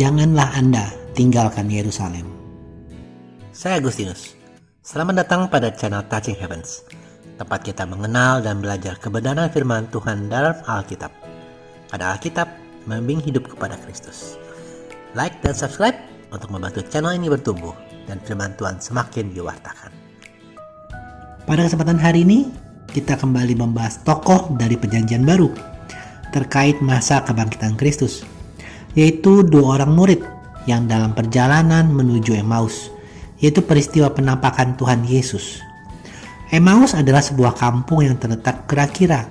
Janganlah Anda tinggalkan Yerusalem. Saya Agustinus. Selamat datang pada channel Touching Heavens, tempat kita mengenal dan belajar kebenaran firman Tuhan dalam Alkitab. Pada Alkitab, membimbing hidup kepada Kristus. Like dan subscribe untuk membantu channel ini bertumbuh dan firman Tuhan semakin diwartakan. Pada kesempatan hari ini, kita kembali membahas tokoh dari Perjanjian Baru terkait masa kebangkitan Kristus, yaitu dua orang murid yang dalam perjalanan menuju Emmaus, yaitu peristiwa penampakan Tuhan Yesus. Emmaus adalah sebuah kampung yang terletak kira-kira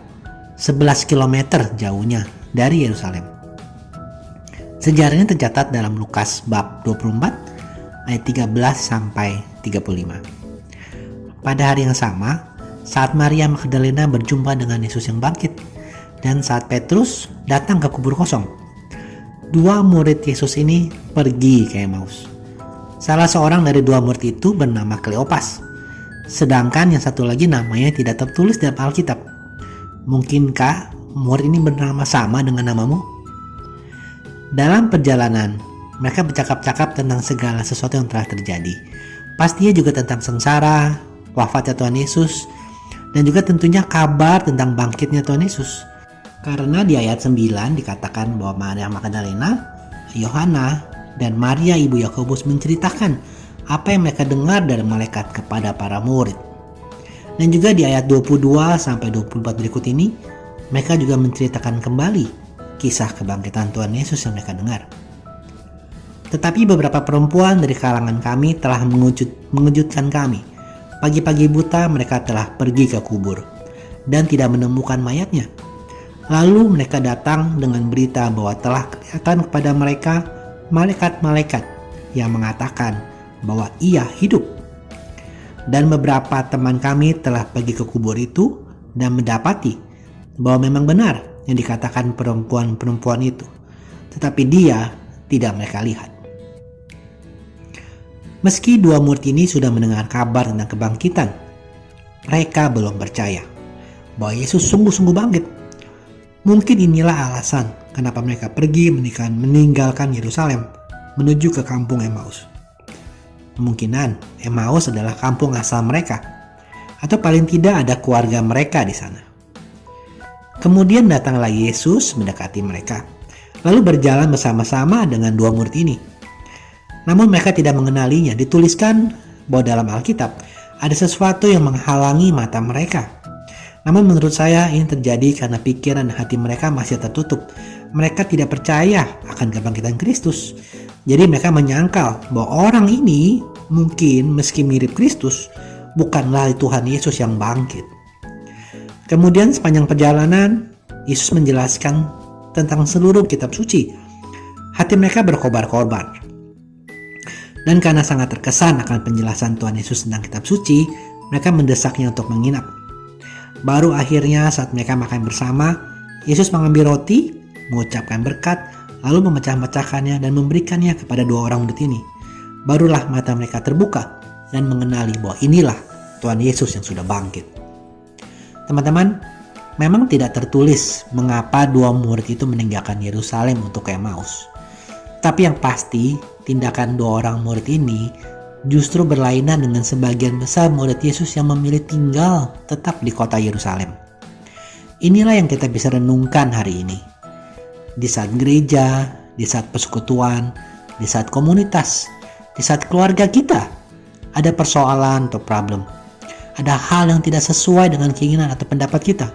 11 km jauhnya dari Yerusalem. Sejarahnya tercatat dalam Lukas bab 24 ayat 13 sampai 35. Pada hari yang sama, saat Maria Magdalena berjumpa dengan Yesus yang bangkit, dan saat Petrus datang ke kubur kosong, dua murid Yesus ini pergi ke Emmaus. Salah seorang dari dua murid itu bernama Kleopas, sedangkan yang satu lagi namanya tidak tertulis dalam Alkitab. Mungkinkah murid ini bernama sama dengan namamu? Dalam perjalanan, mereka bercakap-cakap tentang segala sesuatu yang telah terjadi. Pastinya juga tentang sengsara, wafatnya Tuhan Yesus, dan juga tentunya kabar tentang bangkitnya Tuhan Yesus. Karena di ayat 9 dikatakan bahwa Maria Magdalena, Yohana, dan Maria ibu Yakobus menceritakan apa yang mereka dengar dari malaikat kepada para murid. Dan juga di ayat 22 sampai 24 berikut ini, mereka juga menceritakan kembali kisah kebangkitan Tuhan Yesus yang mereka dengar. Tetapi beberapa perempuan dari kalangan kami telah mengejutkan kami. Pagi-pagi buta mereka telah pergi ke kubur dan tidak menemukan mayatnya. Lalu mereka datang dengan berita bahwa telah kelihatan kepada mereka malaikat-malaikat yang mengatakan bahwa ia hidup. Dan beberapa teman kami telah pergi ke kubur itu dan mendapati bahwa memang benar yang dikatakan perempuan-perempuan itu. Tetapi dia tidak mereka lihat. Meski dua murid ini sudah mendengar kabar tentang kebangkitan, mereka belum percaya bahwa Yesus sungguh-sungguh bangkit. Mungkin inilah alasan kenapa mereka pergi meninggalkan Yerusalem menuju ke kampung Emmaus. Kemungkinan Emmaus adalah kampung asal mereka, atau paling tidak ada keluarga mereka di sana. Kemudian datanglah Yesus mendekati mereka, lalu berjalan bersama-sama dengan dua murid ini. Namun mereka tidak mengenalinya. Dituliskan bahwa dalam Alkitab ada sesuatu yang menghalangi mata mereka. Namun menurut saya ini terjadi karena pikiran dan hati mereka masih tertutup. Mereka tidak percaya akan kebangkitan Kristus. Jadi mereka menyangkal bahwa orang ini mungkin meski mirip Kristus, bukanlah Tuhan Yesus yang bangkit. Kemudian sepanjang perjalanan, Yesus menjelaskan tentang seluruh kitab suci. Hati mereka berkobar-kobar. Dan karena sangat terkesan akan penjelasan Tuhan Yesus tentang kitab suci, mereka mendesaknya untuk menginap. Baru akhirnya saat mereka makan bersama, Yesus mengambil roti, mengucapkan berkat, lalu memecah-mecahkannya dan memberikannya kepada dua orang murid ini. Barulah mata mereka terbuka dan mengenali bahwa inilah Tuhan Yesus yang sudah bangkit. Teman-teman, memang tidak tertulis mengapa dua murid itu meninggalkan Yerusalem untuk ke Emmaus. Tapi yang pasti, tindakan dua orang murid ini justru berlainan dengan sebagian besar murid Yesus yang memilih tinggal tetap di kota Yerusalem. Inilah yang kita bisa renungkan hari ini. Di saat gereja, di saat persekutuan, di saat komunitas, di saat keluarga kita ada persoalan atau problem, ada hal yang tidak sesuai dengan keinginan atau pendapat kita,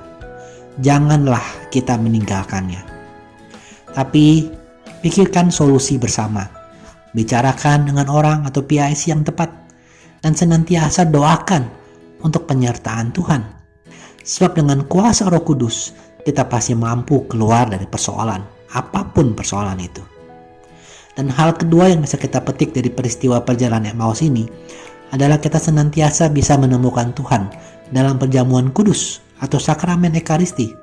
janganlah kita meninggalkannya. Tapi pikirkan solusi bersama. Bicarakan dengan orang atau PIC yang tepat, dan senantiasa doakan untuk penyertaan Tuhan. Sebab dengan kuasa Roh Kudus, kita pasti mampu keluar dari persoalan, apapun persoalan itu. Dan hal kedua yang bisa kita petik dari peristiwa perjalanan Emmaus ini adalah kita senantiasa bisa menemukan Tuhan dalam perjamuan kudus atau sakramen Ekaristi.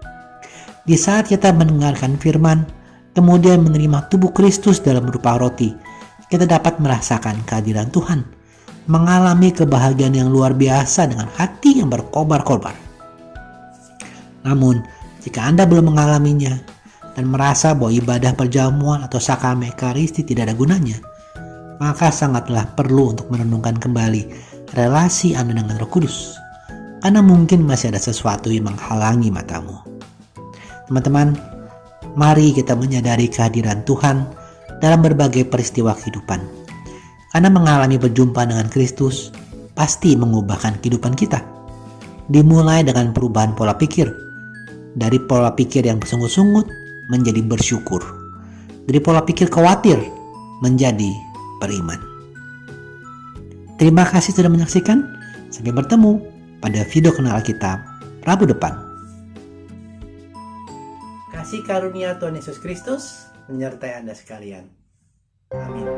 Di saat kita mendengarkan firman, kemudian menerima tubuh Kristus dalam rupa roti, kita dapat merasakan kehadiran Tuhan, mengalami kebahagiaan yang luar biasa dengan hati yang berkobar-kobar. Namun, jika Anda belum mengalaminya, dan merasa bahwa ibadah perjamuan atau sakramen Ekaristi tidak ada gunanya, maka sangatlah perlu untuk merenungkan kembali relasi Anda dengan Roh Kudus, karena mungkin masih ada sesuatu yang menghalangi matamu. Teman-teman, mari kita menyadari kehadiran Tuhan dalam berbagai peristiwa kehidupan, karena mengalami berjumpa dengan Kristus pasti mengubahkan kehidupan kita. Dimulai dengan perubahan pola pikir, dari pola pikir yang bersungut-sungut menjadi bersyukur, dari pola pikir khawatir menjadi beriman. Terima kasih sudah menyaksikan. Sampai bertemu pada video Kenal Alkitab Rabu depan. Kasih karunia Tuhan Yesus Kristus menyertai Anda sekalian. Amin.